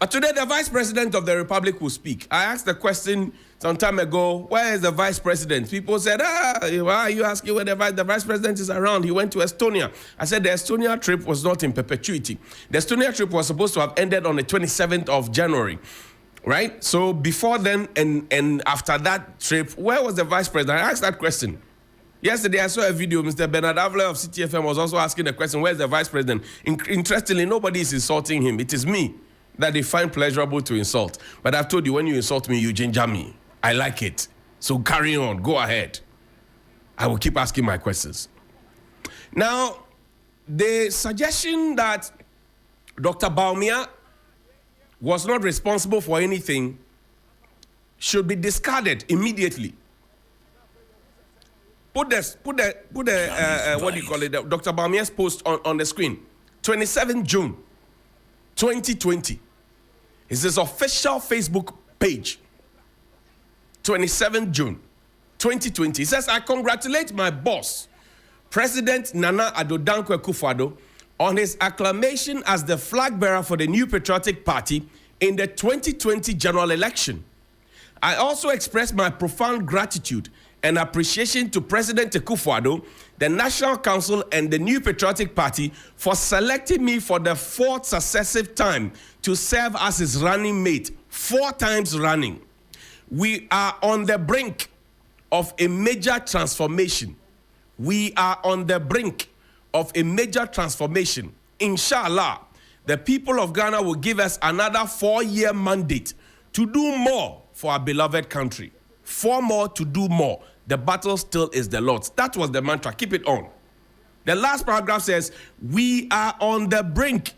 But today, the Vice President of the Republic will speak. I asked the question some time ago, where is the Vice President? People said, why are you asking where the Vice President is around? He went to Estonia. I said the Estonia trip was not in perpetuity. The Estonia trip was supposed to have ended on the 27th of January, right? So before then and after that trip, where was the Vice President? I asked that question. Yesterday, I saw a video. Mr. Bernard Avler of CTFM was also asking the question, where's the Vice President? Interestingly, nobody is insulting him. It is me that they find pleasurable to insult. But I've told you, when you insult me, you ginger me. I like it. So carry on. Go ahead. I will keep asking my questions. Now, the suggestion that Dr. Bawumia was not responsible for anything should be discarded immediately. Put the what do you call it? Dr. Bawumia's post on the screen. 27 June 2020. It's his official Facebook page. 27 June 2020. He says, I congratulate my boss, President Nana Addo Dankwa Akufo-Addo, on his acclamation as the flag bearer for the New Patriotic Party in the 2020 general election. I also express my profound gratitude and appreciation to President Akufo-Addo, the National Council, and the New Patriotic Party for selecting me for the 4th successive time to serve as his running mate, 4 times running. We are on the brink of a major transformation. We are on the brink of a major transformation. Inshallah, the people of Ghana will give us another 4-year mandate to do more for our beloved country. 4 more to do more. The battle still is the Lord's. That was the mantra. Keep it on. The last paragraph says, we are on the brink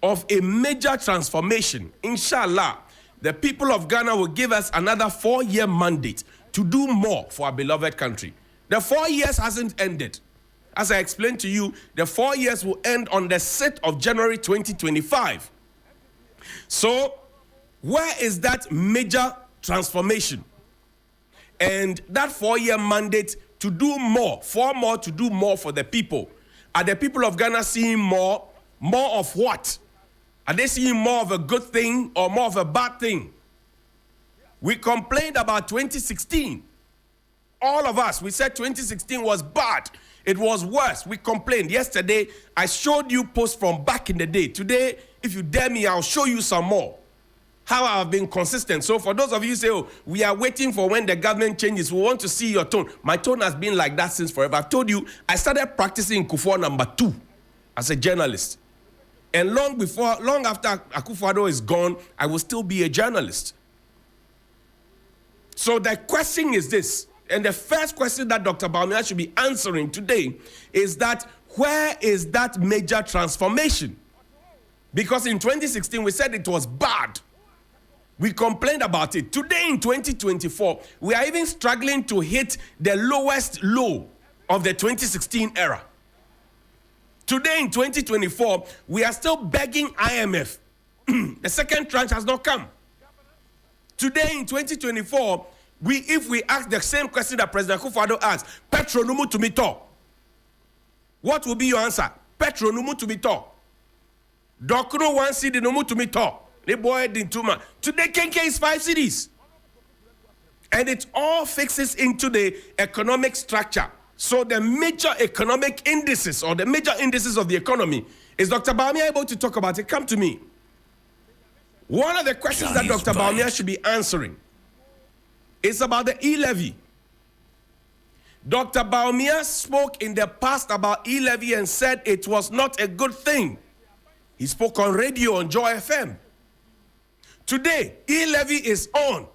of a major transformation. Inshallah, the people of Ghana will give us another 4-year mandate to do more for our beloved country. The 4 years hasn't ended. As I explained to you, the 4 years will end on the 6th of January 2025. So, where is that major transformation? And that 4-year mandate to do more, 4 more to do more for the people. Are the people of Ghana seeing more? More of what? Are they seeing more of a good thing or more of a bad thing? We complained about 2016. All of us, we said 2016 was bad. It was worse. We complained. Yesterday, I showed you posts from back in the day. Today, if you dare me, I'll show you some more. How I've been consistent. So for those of you who say, oh, we are waiting for when the government changes, we want to see your tone. My tone has been like that since forever. I've told you, I started practicing Kufuor number 2 as a journalist. And long after Akufo-Addo is gone, I will still be a journalist. So the question is this, and the first question that Dr. Bawumia should be answering today is that, where is that major transformation? Because in 2016, we said it was bad. We complained about it. Today in 2024, we are even struggling to hit the lowest low of the 2016 era. Today in 2024, we are still begging IMF. The second tranche has not come. Today in 2024, if we ask the same question that President Akufo-Addo asked, Petro numu tumito, what will be your answer? Petro numu tumito. Dokno 1 cedi numu tumito. The boy didn't too much. Today, Kenke is 5 cities. And it all fixes into the economic structure. So the major economic indices, or the major indices of the economy, is Dr. Bawumia able to talk about it? Come to me. One of the questions that Dr. Bawumia should be answering is about the e-levy. Dr. Bawumia spoke in the past about e-levy and said it was not a good thing. He spoke on radio on Joy FM. Today, e-levy is on.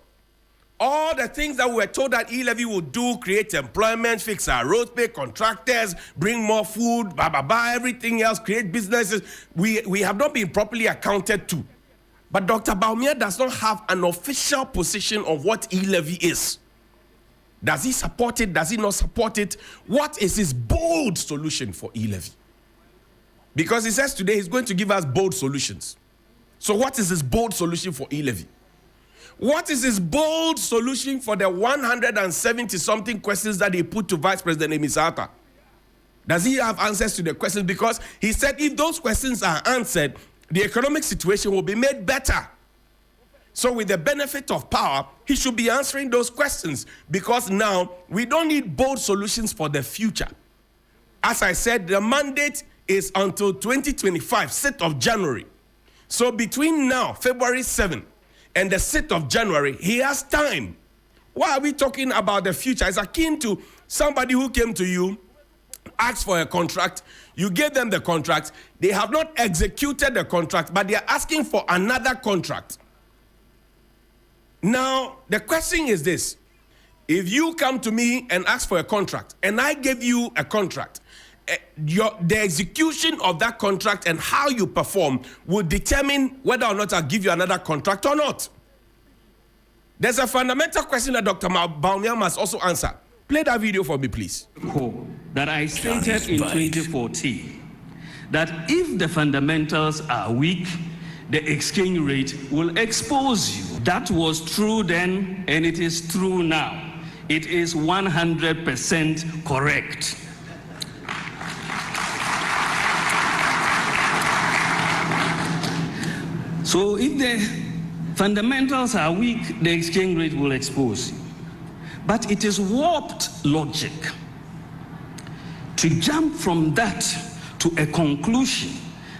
All the things that we were told that e-levy would do, create employment, fix our roads, pay contractors, bring more food, everything else, create businesses, we have not been properly accounted to. But Dr. Bawumia does not have an official position of what e-levy is. Does he support it? Does he not support it? What is his bold solution for e-levy? Because he says today he's going to give us bold solutions. So what is his bold solution for e-levy? What is his bold solution for the 170-something questions that he put to Vice President Emisata? Does he have answers to the questions? Because he said if those questions are answered, the economic situation will be made better. So with the benefit of power, he should be answering those questions, because now we don't need bold solutions for the future. As I said, the mandate is until 2025, 6th of January. So between now, February 7th, and the 6th of January, he has time. Why are we talking about the future? It's akin to somebody who came to you, asked for a contract, you gave them the contract, they have not executed the contract, but they are asking for another contract. Now, the question is this: if you come to me and ask for a contract, and I give you a contract, the execution of that contract and how you perform will determine whether or not I'll give you another contract or not. There's a fundamental question that Dr. Bawumia must also answer. Play that video for me, please. That I stated in 2014, that if the fundamentals are weak, the exchange rate will expose you. That was true then, and it is true now. It is 100% correct. So if the fundamentals are weak, the exchange rate will expose you. But it is warped logic to jump from that to a conclusion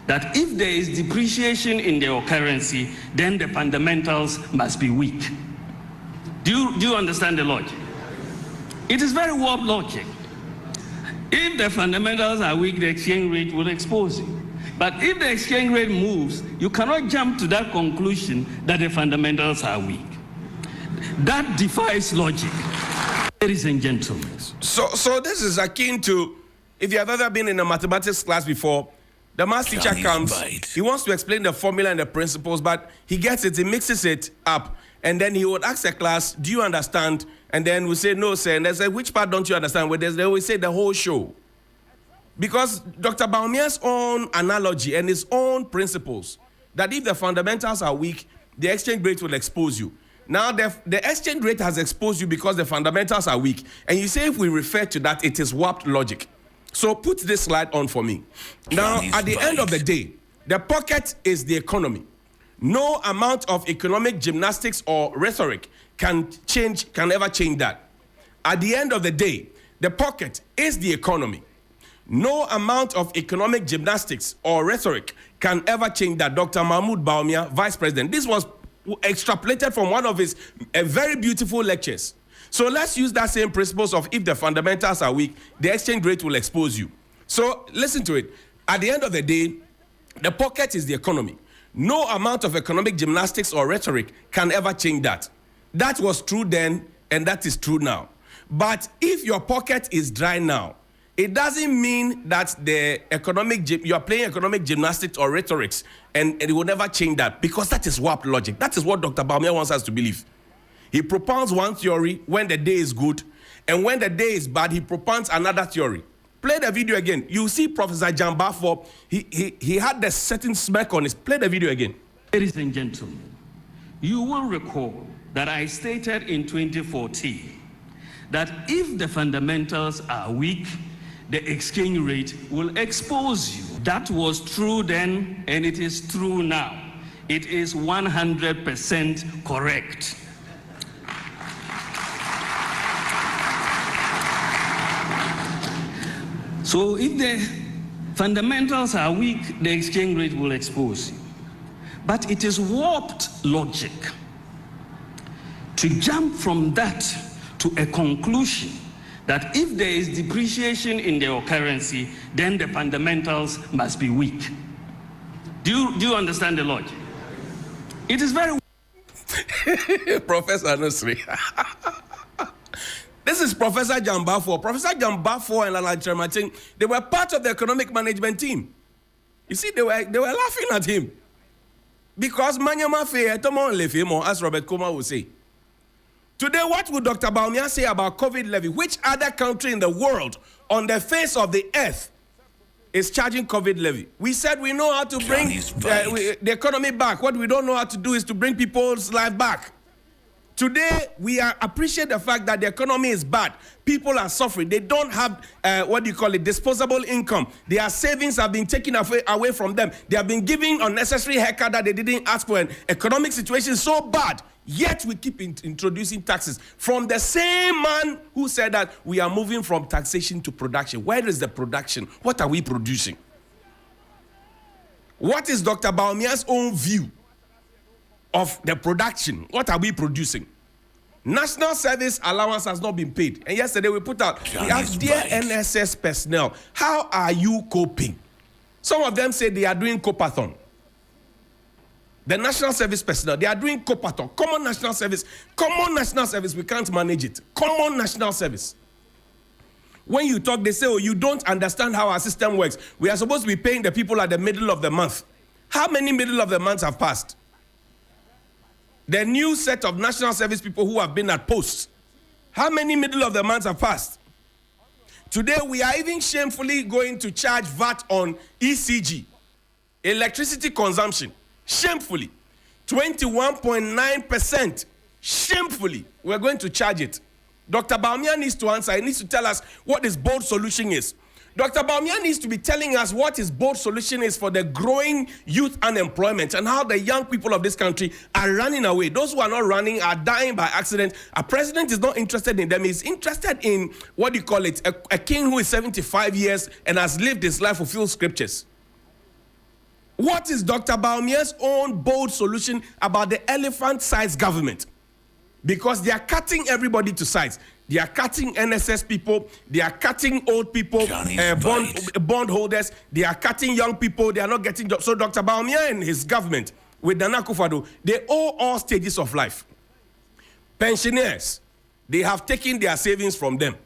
that if there is depreciation in your currency, then the fundamentals must be weak. Do you understand the logic? It is very warped logic. If the fundamentals are weak, the exchange rate will expose you. But if the exchange rate moves, you cannot jump to that conclusion that the fundamentals are weak. That defies logic, ladies and gentlemen. So this is akin to, if you have ever been in a mathematics class before, the math teacher comes, he wants to explain the formula and the principles, but he gets it, he mixes it up, and then he would ask the class, do you understand? And then we say, no, sir. And they say, which part don't you understand? Well, they always say the whole show. Because Dr. Bawumia's own analogy and his own principles, that if the fundamentals are weak, the exchange rate will expose you. Now, the exchange rate has exposed you because the fundamentals are weak. And you say if we refer to that, it is warped logic. So put this slide on for me. Now, at the end of the day, the pocket is the economy. No amount of economic gymnastics or rhetoric can ever change that. At the end of the day, the pocket is the economy. No amount of economic gymnastics or rhetoric can ever change that. Dr. Mahmoud Bawumia, Vice President. This was extrapolated from one of his very beautiful lectures. So let's use that same principles of if the fundamentals are weak, the exchange rate will expose you. So listen to it. At the end of the day, the pocket is the economy. No amount of economic gymnastics or rhetoric can ever change that. That was true then, and that is true now. But if your pocket is dry now, it doesn't mean that you are playing economic gymnastics or rhetorics, and it will never change that, because that is warped logic. That is what Dr. Bawumia wants us to believe. He propounds one theory when the day is good, and when the day is bad, he propounds another theory. Play the video again. You see Professor Jambafo, he had the certain smirk on his. Play the video again. Ladies and gentlemen, you will recall that I stated in 2014 that if the fundamentals are weak, the exchange rate will expose you. That was true then, and it is true now. It is 100% correct. So if the fundamentals are weak, the exchange rate will expose you. But it is warped logic to jump from that to a conclusion that if there is depreciation in your currency, then the fundamentals must be weak. Do you understand the logic? It is very... Professor Nusri. This is Professor Jambafo. Professor Jambafo and Lala Chermatin, they were part of the economic management team. You see, they were laughing at him. Because Manyama Fe, Tomon Lefimo, as Robert Kuma would say. Today, what would Dr. Bawumia say about COVID levy? Which other country in the world, on the face of the earth, is charging COVID levy? We said we know how to bring the economy back. What we don't know how to do is to bring people's life back. Today, we appreciate the fact that the economy is bad. People are suffering. They don't have, disposable income. Their savings have been taken away from them. They have been given unnecessary haircut that they didn't ask for. An economic situation is so bad, yet we keep introducing taxes. From the same man who said that we are moving from taxation to production. Where is the production? What are we producing? What is Dr. Bawumia's own view of the production? What are we producing? National service allowance has not been paid. And yesterday we put out, we have dear NSS personnel. How are you coping? Some of them say they are doing copathon. The national service personnel, they are doing copathon. Common national service, we can't manage it. Common national service. When you talk, they say, oh, you don't understand how our system works. We are supposed to be paying the people at the middle of the month. How many middle of the months have passed? The new set of national service people who have been at posts. How many middle of the months have passed? Today, we are even shamefully going to charge VAT on ECG, electricity consumption. Shamefully. 21.9%. Shamefully. We're going to charge it. Dr. Bawumia needs to answer. He needs to tell us what his bold solution is. Dr. Bawumia needs to be telling us what his bold solution is for the growing youth unemployment and how the young people of this country are running away. Those who are not running are dying by accident. Our president is not interested in them. He's interested in, a king who is 75 years and has lived his life fulfilled scriptures. What is Dr. Bawumia's own bold solution about the elephant-sized government? Because they are cutting everybody to size. They are cutting NSS people. They are cutting old people, bond holders. They are cutting young people. They are not getting jobs. So Dr. Bawumia and his government, with Nana Akufo-Addo, they owe all stages of life. Pensioners, they have taken their savings from them.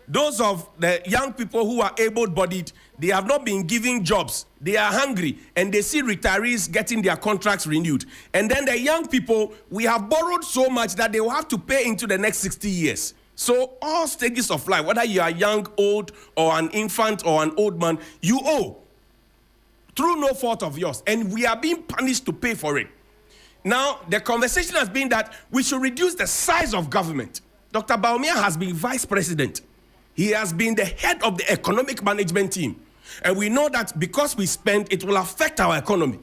Those of the young people who are able-bodied, they have not been given jobs. They are hungry, and they see retirees getting their contracts renewed. And then the young people, we have borrowed so much that they will have to pay into the next 60 years. So all stages of life, whether you are young, old, or an infant, or an old man, you owe through no fault of yours. And we are being punished to pay for it. Now, the conversation has been that we should reduce the size of government. Dr. Bawumia has been vice president. He has been the head of the economic management team. And we know that because we spend, it will affect our economy.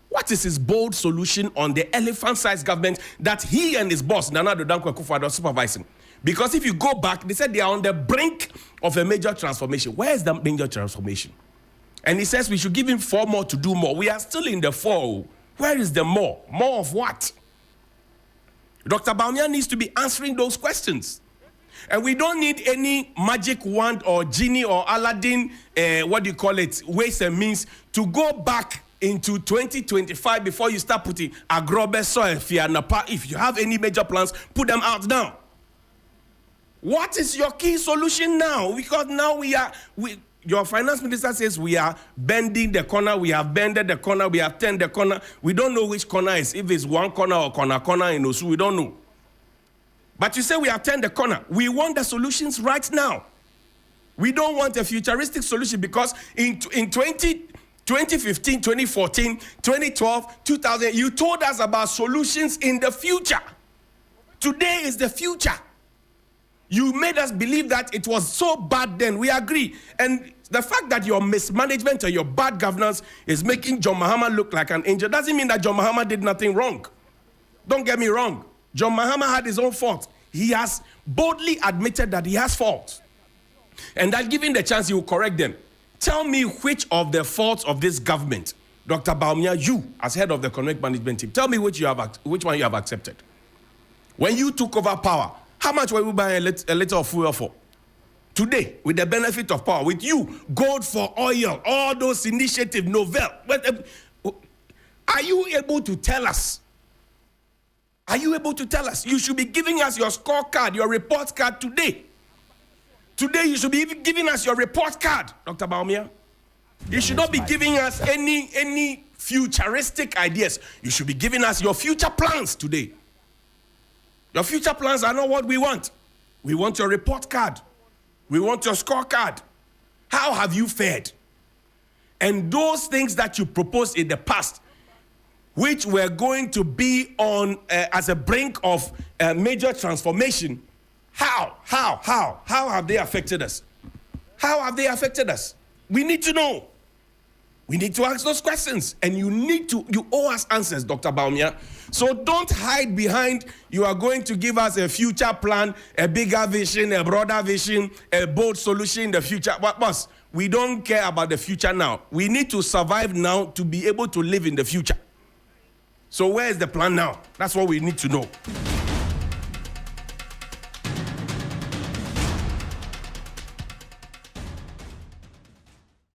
What is his bold solution on the elephant-sized government that he and his boss, Nana Akufo-Addo, are supervising? Because if you go back, they said they are on the brink of a major transformation. Where is the major transformation? And he says we should give him 4 more to do more. We are still in the 4. Where is the more? More of what? Dr. Bawumia needs to be answering those questions. And we don't need any magic wand or genie or Aladdin, ways and means to go back into 2025 before you start putting agrobe, soil, fear, napa. If you have any major plans, put them out now. What is your key solution now? Because now your finance minister says we are bending the corner, we have bended the corner, we have turned the corner. We don't know which corner is, if it's one corner or corner in Osu, we don't know. But you say we have turned the corner. We want the solutions right now. We don't want a futuristic solution because in 2015, 2014, 2012, 2000, you told us about solutions in the future. Today is the future. You made us believe that it was so bad then. We agree. And the fact that your mismanagement or your bad governance is making John Mahama look like an angel doesn't mean that John Mahama did nothing wrong. Don't get me wrong. John Mahama had his own faults. He has boldly admitted that he has faults. And that given the chance, he will correct them. Tell me which of the faults of this government, Dr. Bawumia, you as head of the economic management team, tell me which one you have accepted. When you took over power, how much were you buying a liter of fuel for? Today, with the benefit of power, with you, gold for oil, all those initiatives, novel. Are you able to tell us? Are you able to tell us? You should be giving us your scorecard, your report card today. Today, you should be giving us your report card, Dr. Bawumia. You should not be giving us any futuristic ideas. You should be giving us your future plans today. Your future plans are not what we want. We want your report card. We want your scorecard. How have you fared? And those things that you proposed in the past, which were going to be on as a brink of major transformation, how have they affected us? How have they affected us? We need to know. We need to ask those questions, and you owe us answers, Dr. Bawumia. So don't hide behind, you are going to give us a future plan, a bigger vision, a broader vision, a bold solution in the future. But boss, we don't care about the future now. We need to survive now to be able to live in the future. So where is the plan now? That's what we need to know.